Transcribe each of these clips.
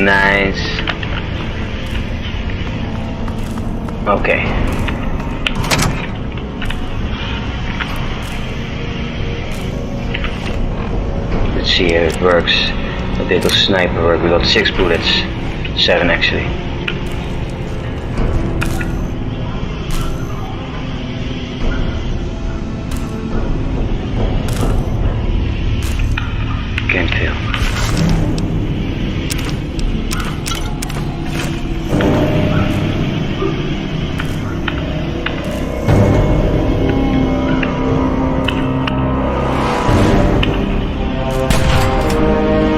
Nice. Okay. Let's see how it works. A little sniper work. We got 6 bullets. 7 actually. Can't feel.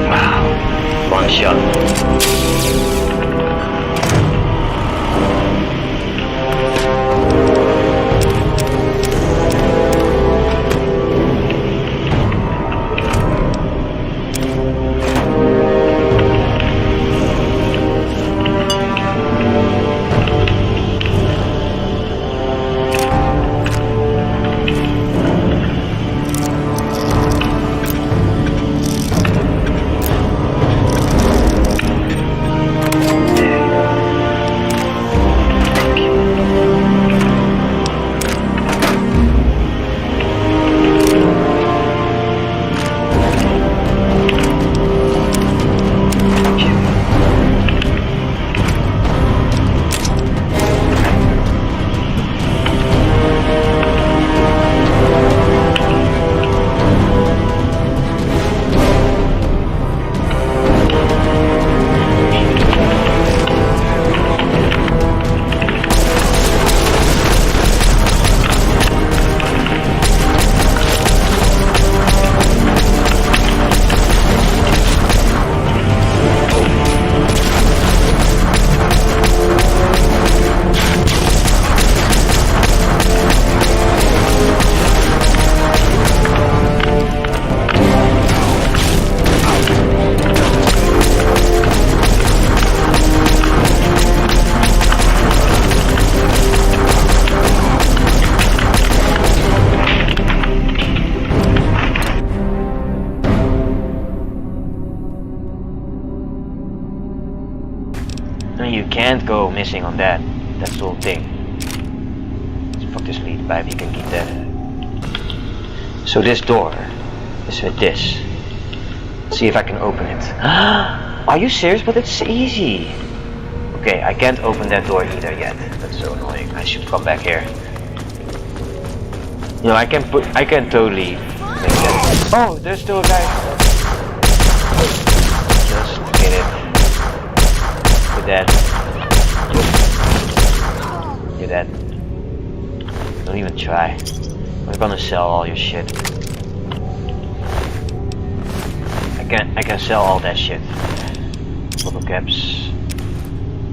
Wow, one shot. You can't go missing on that. That's the whole thing. Let's fuck this lead pipe, you can keep that. So this door is with this. Let's see if I can open it. Are you serious? But it's easy. Okay, I can't open that door either yet. That's so annoying. I should come back here. You know, I can totally make that. Oh, there's still a guy. Just get it. You're dead. You're dead. Don't even try. We're gonna sell all your shit. I can sell all that shit. Bottle caps.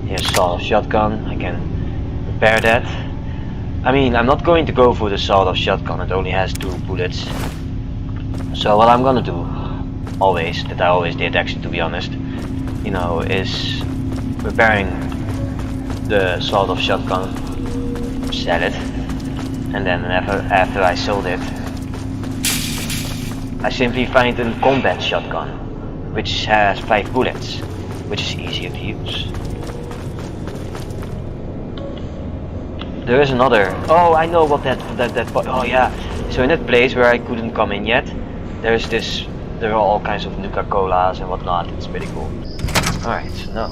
Here's sawed-off shotgun. I can repair that. I mean, I'm not going to go for the sawed-off shotgun. It only has 2 bullets. So what I'm gonna do, always, that I always did actually, to be honest, you know, is repairing the sawed-off shotgun, sell it, and then after I sold it, I simply find a combat shotgun, which has 5 bullets, which is easier to use. There is another. Oh, I know what that. Oh yeah. So in that place where I couldn't come in yet, there's this. There are all kinds of Nuka-Colas and whatnot. It's pretty cool. All right. So no,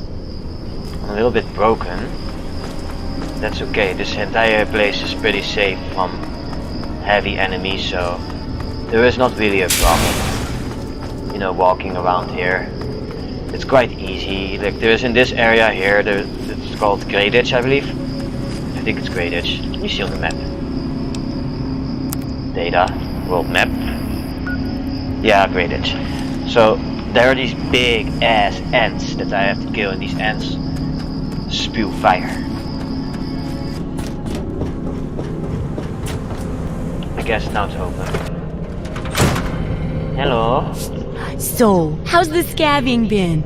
I'm a little bit broken. That's okay. This entire place is pretty safe from heavy enemies, so there is not really a problem. You know, walking around here, it's quite easy. Like there's in this area here, it's called Grey Ditch, I believe. I think it's Grey Ditch. Let me see on the map. Data, world map. Yeah, Grey Ditch. So there are these big ass ants that I have to kill, and these ants spew fire. I guess now it's open. Hello. So, how's the scabbing been?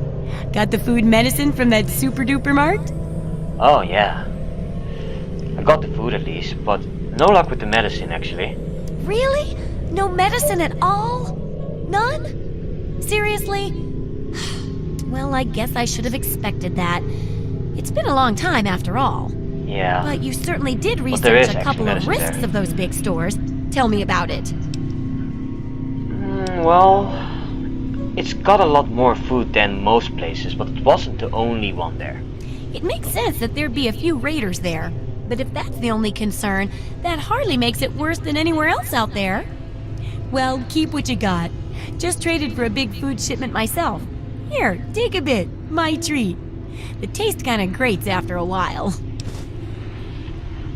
Got the food and medicine from that super duper mart? Oh yeah. I got the food at least, but no luck with the medicine actually. Really? No medicine at all? None? Seriously? Well, I guess I should have expected that. It's been a long time after all. Yeah. But you certainly did there research is a couple of medicine risks there. of those big stores. Tell me about it. Well, it's got a lot more food than most places, but it wasn't the only one there. It makes sense that there'd be a few raiders there. But if that's the only concern, that hardly makes it worse than anywhere else out there. Well, keep what you got. Just traded for a big food shipment myself. Here, take a bit. My treat. The taste kinda grates after a while.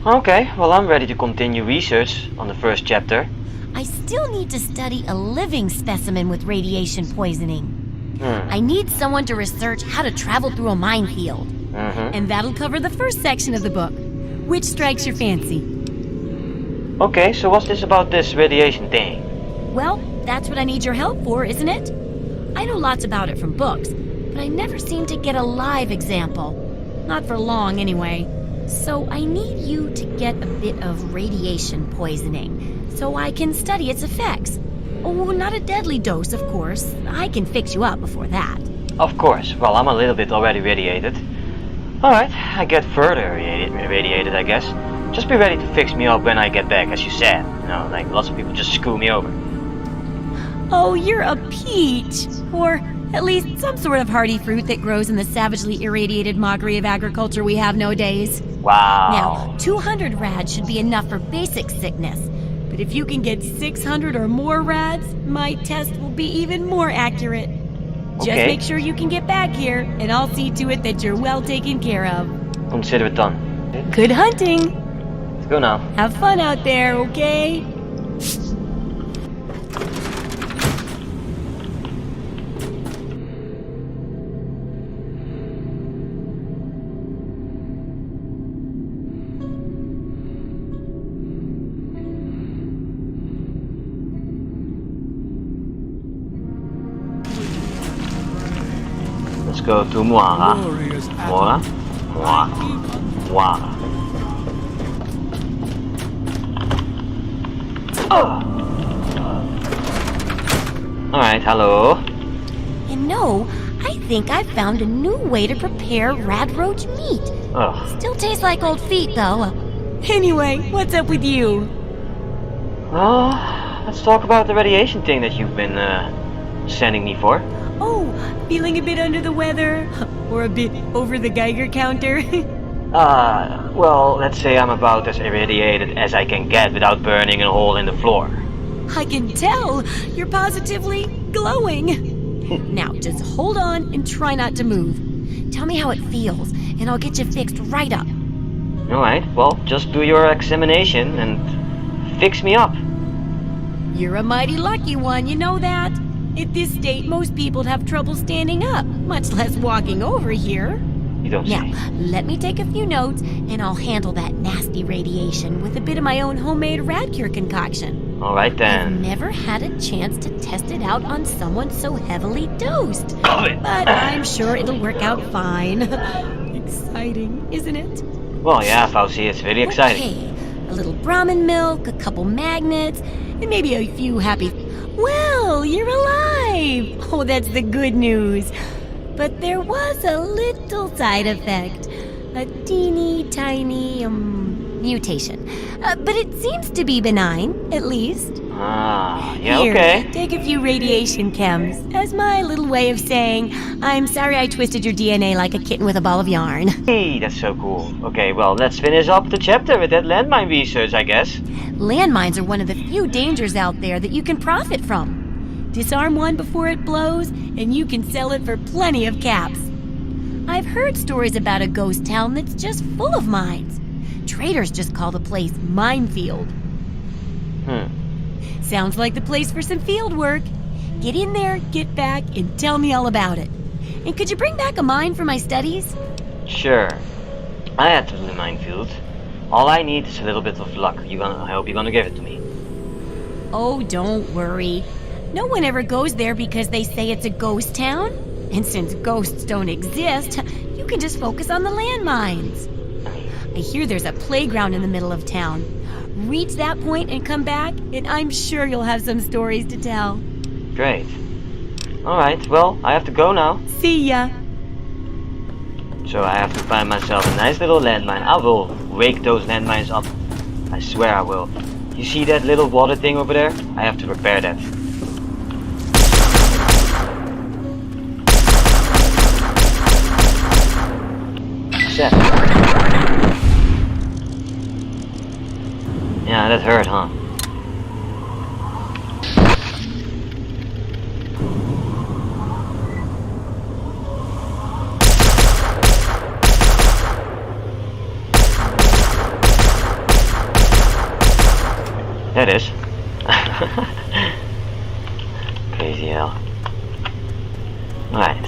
Okay, well I'm ready to continue research on the first chapter. I still need to study a living specimen with radiation poisoning. I need someone to research how to travel through a minefield. And that'll cover the first section of the book. Which strikes your fancy? Okay, so what's this about this radiation thing? Well, that's what I need your help for, isn't it? I know lots about it from books, but I never seem to get a live example. Not for long, anyway. So I need you to get a bit of radiation poisoning, so I can study its effects. Oh, not a deadly dose, of course. I can fix you up before that. Of course, well I'm a little bit already radiated. Alright, I get further radiated I guess. Just be ready to fix me up when I get back, as you said. You know, like lots of people just screw me over. Oh, you're a peach! Or at least some sort of hardy fruit that grows in the savagely irradiated mockery of agriculture we have nowadays. Wow. Now, 200 rads should be enough for basic sickness. But if you can get 600 or more rads, my test will be even more accurate. Just Okay. make sure you can get back here, and I'll see to it that you're well taken care of. Consider it done. Good hunting! Let's go now. Have fun out there, okay? Let's go to Moira. Moira? Moira. Moira. Oh! Alright, hello. And no, I think I've found a new way to prepare rad roach meat. Ugh. Still tastes like old feet, though. Anyway, what's up with you? Well, let's talk about the radiation thing that you've been sending me for. Oh, feeling a bit under the weather? Or a bit over the Geiger counter? Well, let's say I'm about as irradiated as I can get without burning a hole in the floor. I can tell! You're positively glowing! Now, just hold on and try not to move. Tell me how it feels, and I'll get you fixed right up. Alright, well, just do your examination and fix me up. You're a mighty lucky one, you know that? At this state, most people'd have trouble standing up, much less walking over here. You don't Now, say. let me take a few notes, and I'll handle that nasty radiation with a bit of my own homemade rad cure concoction. Alright I've then. never had a chance to test it out on someone so heavily dosed. But But I'm sure it'll work out fine. Exciting, isn't it? well, yeah, Fauci, it's really exciting. Okay, a little Brahmin milk, a couple magnets, and maybe a few happy... Well, you're alive! Oh, that's the good news. But there was a little side effect. A teeny tiny, mutation. But it seems to be benign, at least. Ah, yeah, Here, okay. take a few radiation chems as my little way of saying, I'm sorry I twisted your DNA like a kitten with a ball of yarn. Hey, that's so cool. Okay, well, let's finish up the chapter with that landmine research, I guess. Landmines are one of the few dangers out there that you can profit from. Disarm one before it blows, and you can sell it for plenty of caps. I've heard stories about a ghost town that's just full of mines. Traders just call the place Minefield. Sounds like the place for some field work. Get in there, get back, and tell me all about it. And could you bring back a mine for my studies? Sure. I had to do the minefield. All I need is a little bit of luck. I hope you're gonna give it to me. Oh, don't worry. No one ever goes there because they say it's a ghost town. And since ghosts don't exist, you can just focus on the landmines. I hear there's a playground in the middle of town. Reach that point and come back, and I'm sure you'll have some stories to tell. Great. Alright, well, I have to go now. See ya. So I have to find myself a nice little landmine. I will wake those landmines up. I swear I will. You see that little water thing over there? I have to repair that. Set. Yeah, that hurt, huh? There it is. Crazy hell. Right.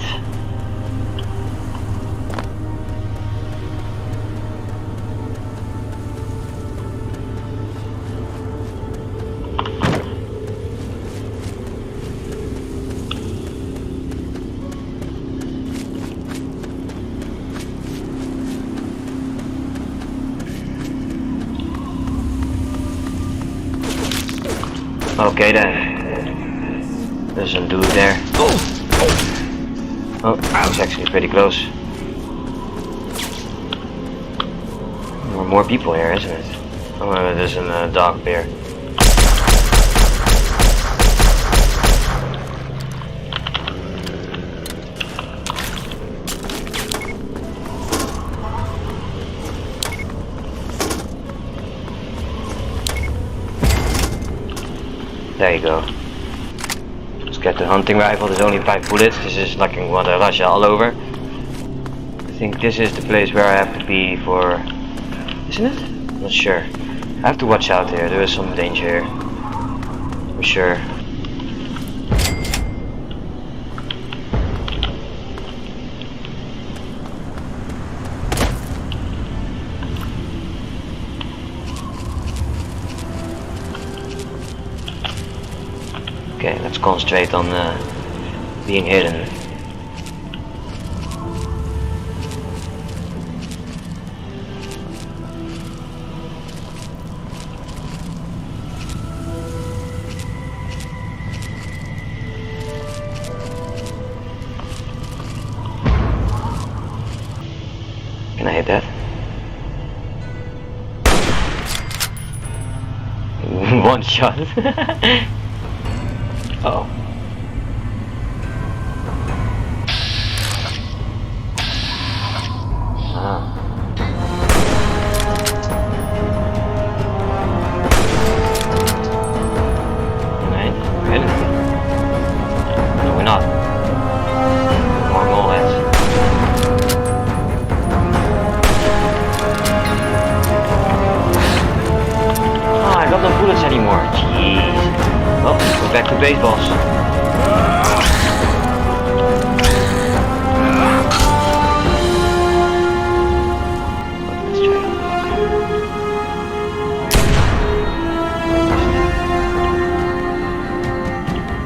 Okay then. There's some dude there. Oh, that was actually pretty close. There are more people here, isn't it? Oh, there's a dog bear. There you go. Let's get the hunting rifle. There's only 5 bullets. This is like in Wanda Russia all over. I think this is the place where I have to be for... Isn't it? Not sure. I have to watch out here. There is some danger here. For sure. Okay, let's concentrate on being hidden. Can I hit that? One shot. Uh-oh. Ah. Alright, we're hidden. No, we're not. More moleheads. Oh, I got no bullets anymore. Jeez. Well, let's go back to baseballs. Let's try it.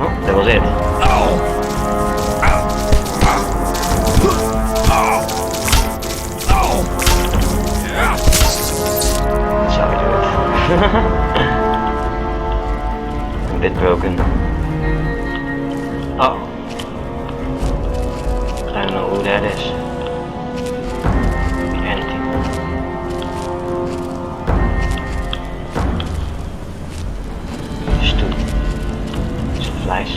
Oh, that was it. That's how we do it. A bit broken. Oh. I don't know who that is. Could be anything. Just some flies.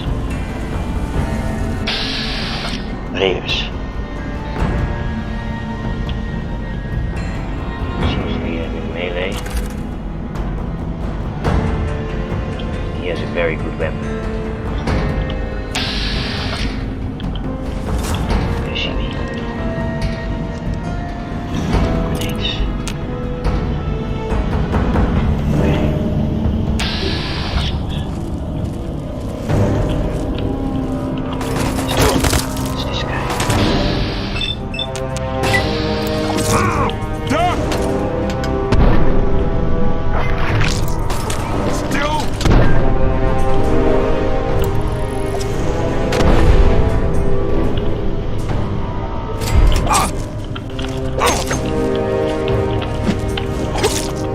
Raiders. Seems to be a melee. He has a very good weapon. They see me. Grenades. Okay. It's this guy.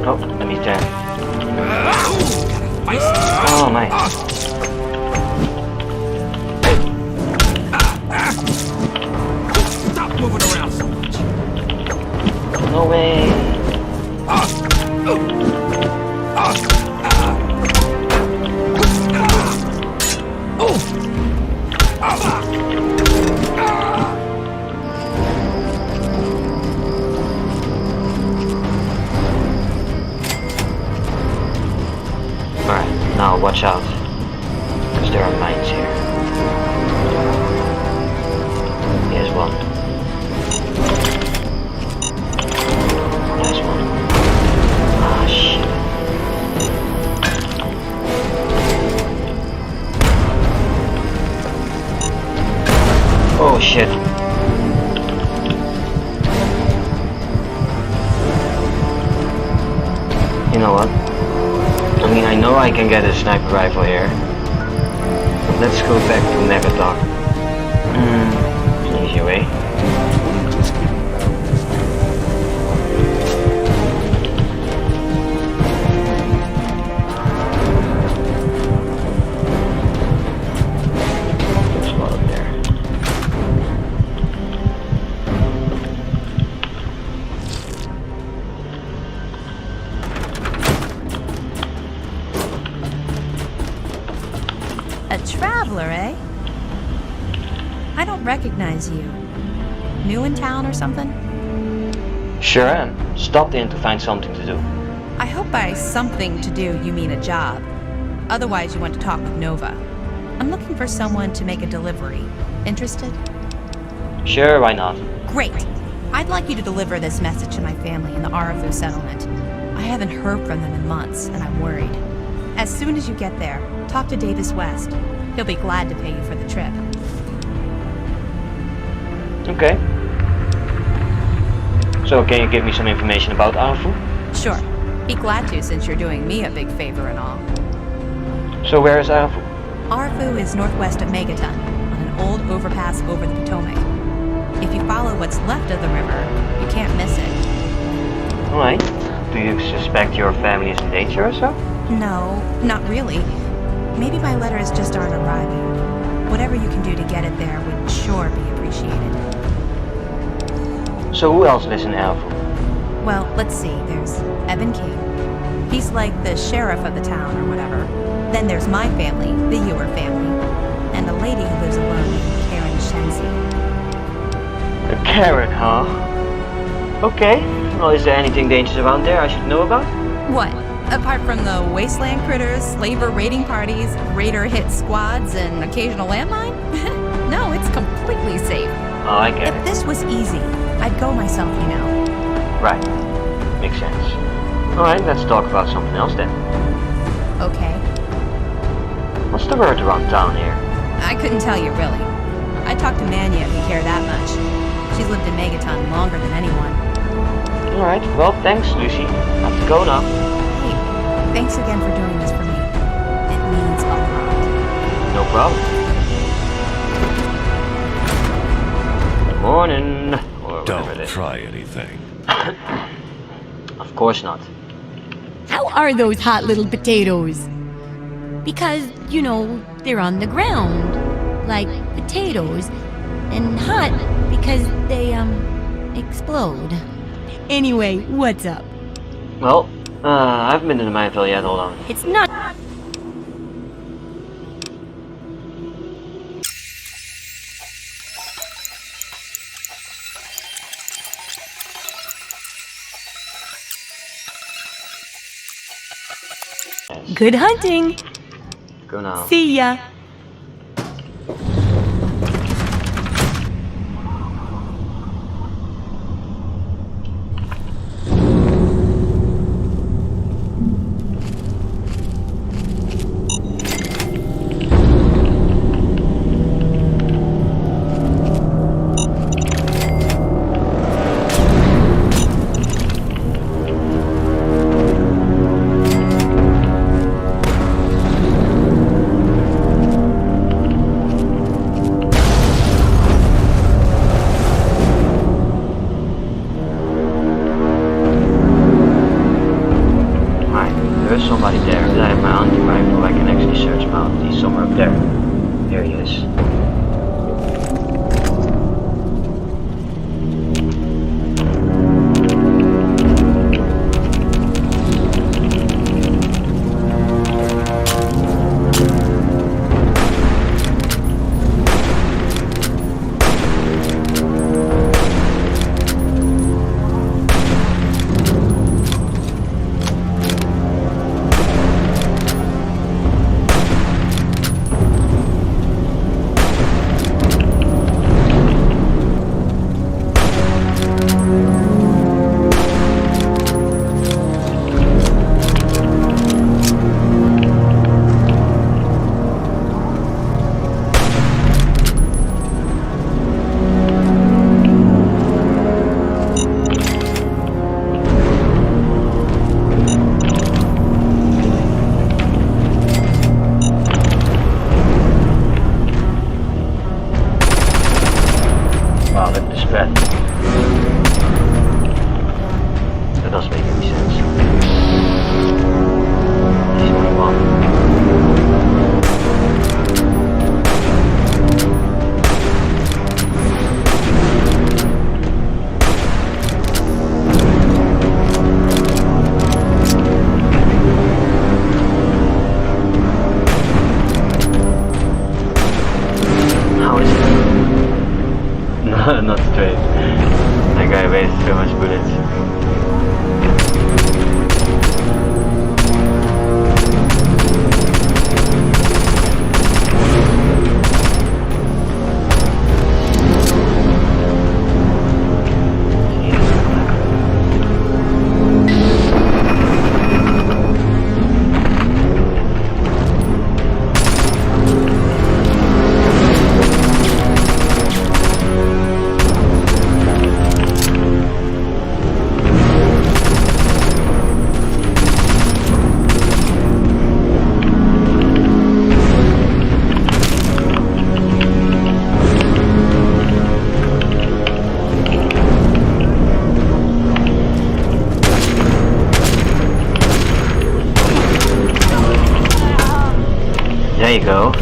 Oh, let me turn. Oh my. Now watch out, because there are mines here. Here's one. There's one. Ah, shit. Oh shit. You know what? I mean, I know I can get a sniper rifle here. But let's go back to Megatalk. It's an easier way. There's a lot up there. A traveler, eh? I don't recognize you. New in town or something? Sure am. Stopped in to find something to do. I hope by something to do you mean a job. Otherwise you want to talk with Nova. I'm looking for someone to make a delivery. Interested? Sure, why not? Great! I'd like you to deliver this message to my family in the Arafu settlement. I haven't heard from them in months, and I'm worried. As soon as you get there, talk to Davis West. He'll be glad to pay you for the trip. Okay. So can you give me some information about Arafu? Sure. Be glad to, since you're doing me a big favor and all. So where is Arafu? Arafu is northwest of Megaton, on an old overpass over the Potomac. If you follow what's left of the river, you can't miss it. Alright. Do you suspect your family is in danger or so? No, not really. Maybe my letters just aren't arriving. Whatever you can do to get it there would sure be appreciated. So who else lives in Arafu? Well, let's see. There's Evan King. He's like the sheriff of the town or whatever. Then there's my family, the Ewer family. And a lady who lives alone, Karen Shenzi. A Karen, huh? Okay. Well, is there anything dangerous around there I should know about? What? Apart from the wasteland critters, slaver raiding parties, raider hit squads, and occasional landmine? No, it's completely safe. Oh, I get If it. this was easy, I'd go myself, you know. Right. Makes sense. Alright, let's talk about something else then. Okay. What's the word around town here? I couldn't tell you, really. I'd talk to Manya if you care that much. She's lived in Megaton longer than anyone. Alright, well, thanks, Lucy. Have to go now. Hey, thanks again for doing this for me. It means a lot. No problem. Good morning. Or whatever it Don't is. try anything. Of course not. How are those hot little potatoes? Because, you know, they're on the ground, like potatoes, and hot because they, explode. Anyway, what's up? Well, I haven't been to the Mineville yet, hold on. It's not. Yes. Good hunting. Go now. See ya. There's somebody there. I have my hunting rifle. I can actually search him out. He's somewhere up there. There he is. There you go.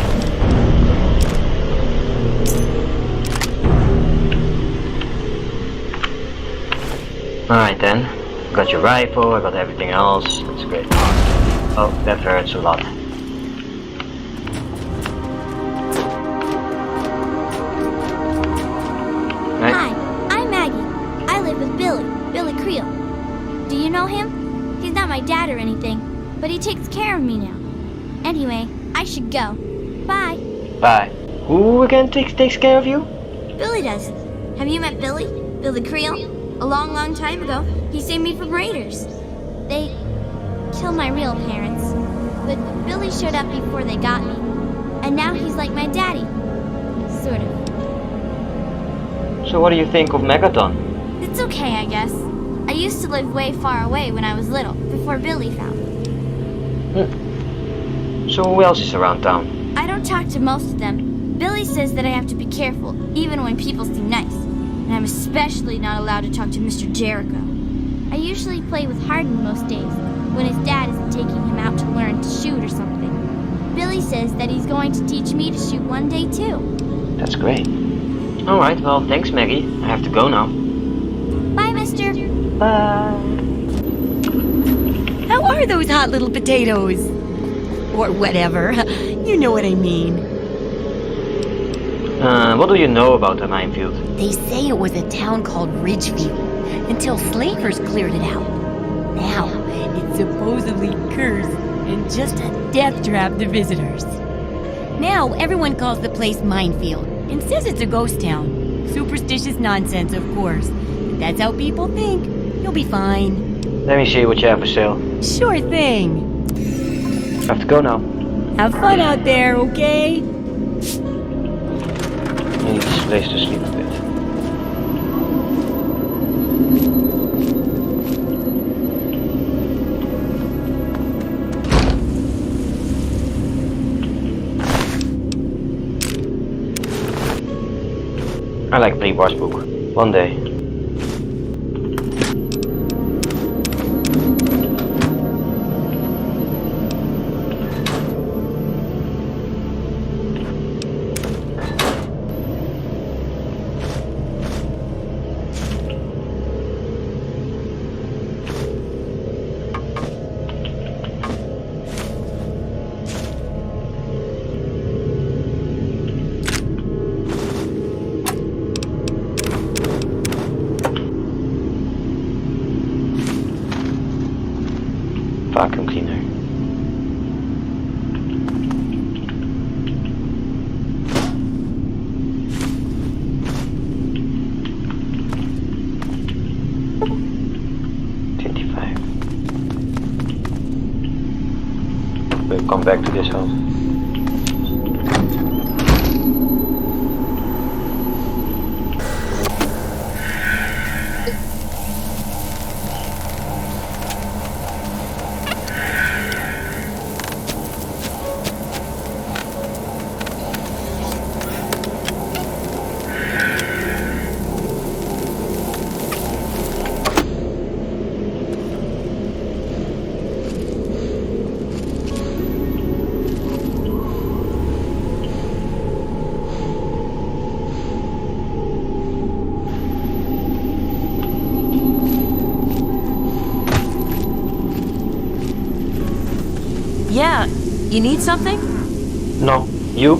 Alright then. Got your rifle, I got everything else. That's great. Oh, that hurts a lot. Right. Hi, I'm Maggie. I live with Billy Creel. Do you know him? He's not my dad or anything, but he takes care of me now. Anyway, I should go. Bye. Bye. Who again takes care of you? Billy does. Have you met Billy? Billy Creel? A long time ago, he saved me from raiders. They killed my real parents, but Billy showed up before they got me. And now he's like my daddy. Sort of. So what do you think of Megaton? It's okay, I guess. I used to live way far away when I was little, before Billy found me. So who else is around town? I don't talk to most of them. Billy says that I have to be careful, even when people seem nice. And I'm especially not allowed to talk to Mr. Jericho. I usually play with Hardin most days, when his dad isn't taking him out to learn to shoot or something. Billy says that he's going to teach me to shoot one day too. That's great. Alright, well thanks Maggie. I have to go now. Bye, mister. Bye. How are those hot little potatoes? Or whatever. You know what I mean. What do you know about the minefield? They say it was a town called Ridgefield until slavers cleared it out. Now, it's supposedly cursed and just a death trap to visitors. Now, everyone calls the place Minefield and says it's a ghost town. Superstitious nonsense, of course. But that's how people think. You'll be fine. Let me see what you have for sale. Sure thing. I have to go now. Have fun out there, okay? I need this place to sleep a bit. I like Bleebar's book. One day. Vacuum cleaner. We'll come back to this house. Yeah, you need something? No, you?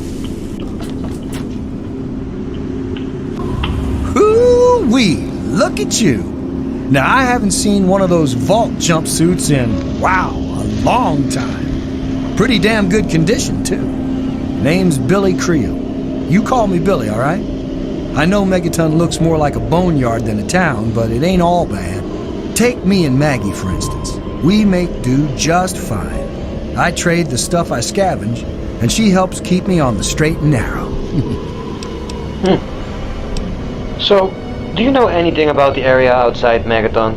Hoo-wee! Look at you! Now, I haven't seen one of those vault jumpsuits in, wow, a long time. Pretty damn good condition, too. Name's Billy Creel. You call me Billy, all right? I know Megaton looks more like a boneyard than a town, but it ain't all bad. Take me and Maggie, for instance. We make do just fine. I trade the stuff I scavenge, and she helps keep me on the straight and narrow. So, do you know anything about the area outside Megaton?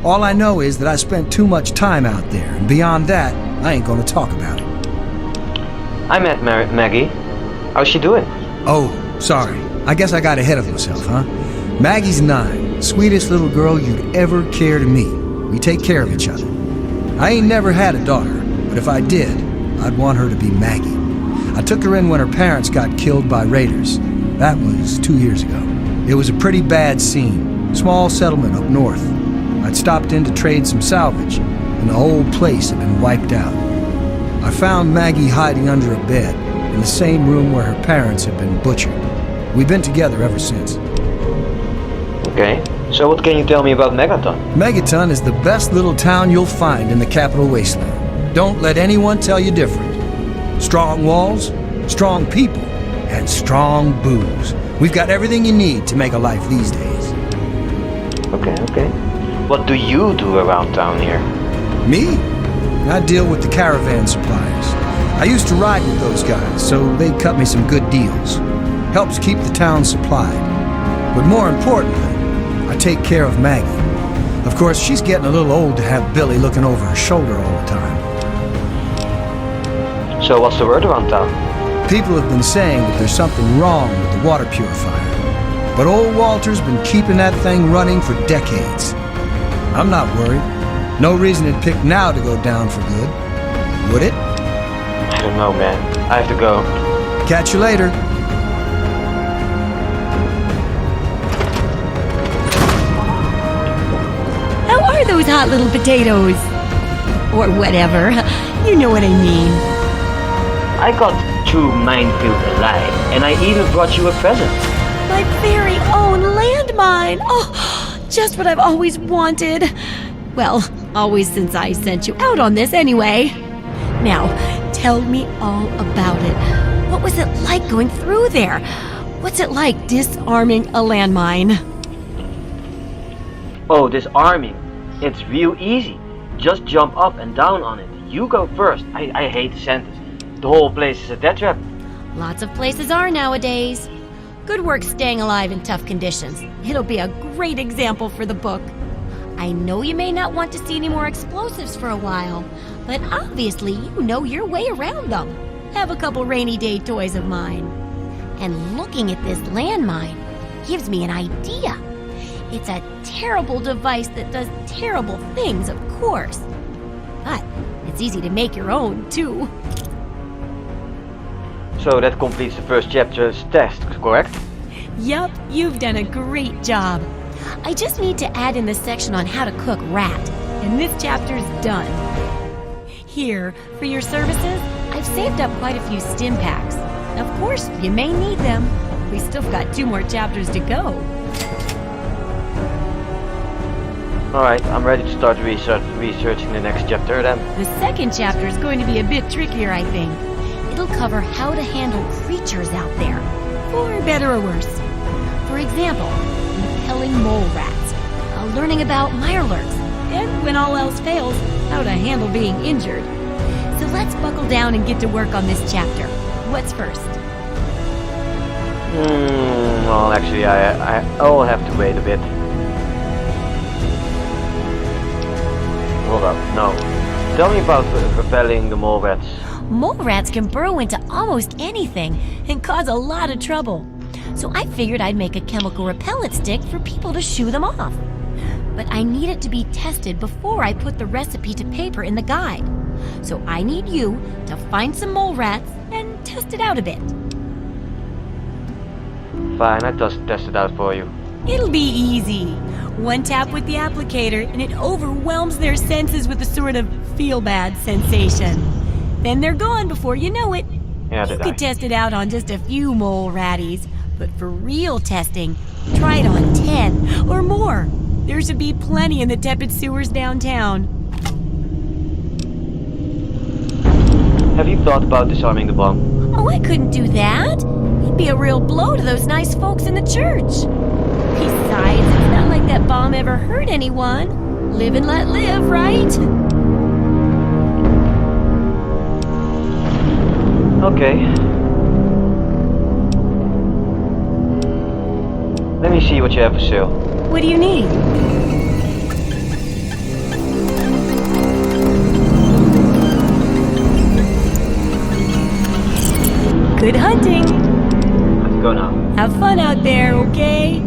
All I know is that I spent too much time out there, and beyond that, I ain't gonna talk about it. I met Maggie. How's she doing? Oh, sorry. I guess I got ahead of myself, huh? Maggie's 9, sweetest little girl you'd ever care to meet. We take care of each other. I ain't never had a daughter, but if I did, I'd want her to be Maggie. I took her in when her parents got killed by raiders. That was 2 years ago. It was a pretty bad scene. Small settlement up north. I'd stopped in to trade some salvage, and the whole place had been wiped out. I found Maggie hiding under a bed in the same room where her parents had been butchered. We've been together ever since. Okay, so what can you tell me about Megaton? Megaton is the best little town you'll find in the Capital Wasteland. Don't let anyone tell you different. Strong walls, strong people, and strong booze. We've got everything you need to make a life these days. Okay. What do you do around town here? Me? I deal with the caravan suppliers. I used to ride with those guys, so they cut me some good deals. Helps keep the town supplied. But more importantly, I take care of Maggie. Of course, she's getting a little old to have Billy looking over her shoulder all the time. So what's the word around town? People have been saying that there's something wrong with the water purifier. But old Walter's been keeping that thing running for decades. I'm not worried. No reason it'd pick now to go down for good. Would it? I don't know, man. I have to go. Catch you later. How are those hot little potatoes? Or whatever. You know what I mean. I got through Minefield alive, and I even brought you a present. My very own landmine. Oh, just what I've always wanted. Well, always since I sent you out on this anyway. Now, tell me all about it. What was it like going through there? What's it like disarming a landmine? Oh, disarming. It's real easy. Just jump up and down on it. You go first. I hate the sentence. The whole place is a death trap. Lots of places are nowadays. Good work staying alive in tough conditions. It'll be a great example for the book. I know you may not want to see any more explosives for a while, but obviously you know your way around them. Have a couple rainy day toys of mine. And looking at this landmine gives me an idea. It's a terrible device that does terrible things, of course. But it's easy to make your own, too. So that completes the first chapter's test, correct? Yup, you've done a great job. I just need to add in the section on how to cook rat, and this chapter's done. Here, for your services, I've saved up quite a few stim packs. Of course, you may need them. We still got 2 more chapters to go. Alright, I'm ready to start researching the next chapter then. The second chapter is going to be a bit trickier, I think. It'll cover how to handle creatures out there, for better or worse. For example, repelling mole rats, learning about mirelurks, and when all else fails, how to handle being injured. So let's buckle down and get to work on this chapter. What's first? Well, actually, I'll have to wait a bit. Hold up, no. Tell me about repelling the mole rats. Mole rats can burrow into almost anything and cause a lot of trouble. So I figured I'd make a chemical repellent stick for people to shoo them off. But I need it to be tested before I put the recipe to paper in the guide. So I need you to find some mole rats and test it out a bit. Fine, I just test it out for you. It'll be easy. One tap with the applicator and it overwhelms their senses with a sort of feel-bad sensation. Then they're gone before you know it. Yeah, You could test it out on just a few mole ratties, but for real testing, try it on 10 or more. There should be plenty in the tepid sewers downtown. Have you thought about disarming the bomb? Oh, I couldn't do that. It'd be a real blow to those nice folks in the church. Besides, it's not like that bomb ever hurt anyone. Live and let live, right? Okay. Let me see what you have for sale. What do you need? Good hunting. Let's go now. Have fun out there, okay?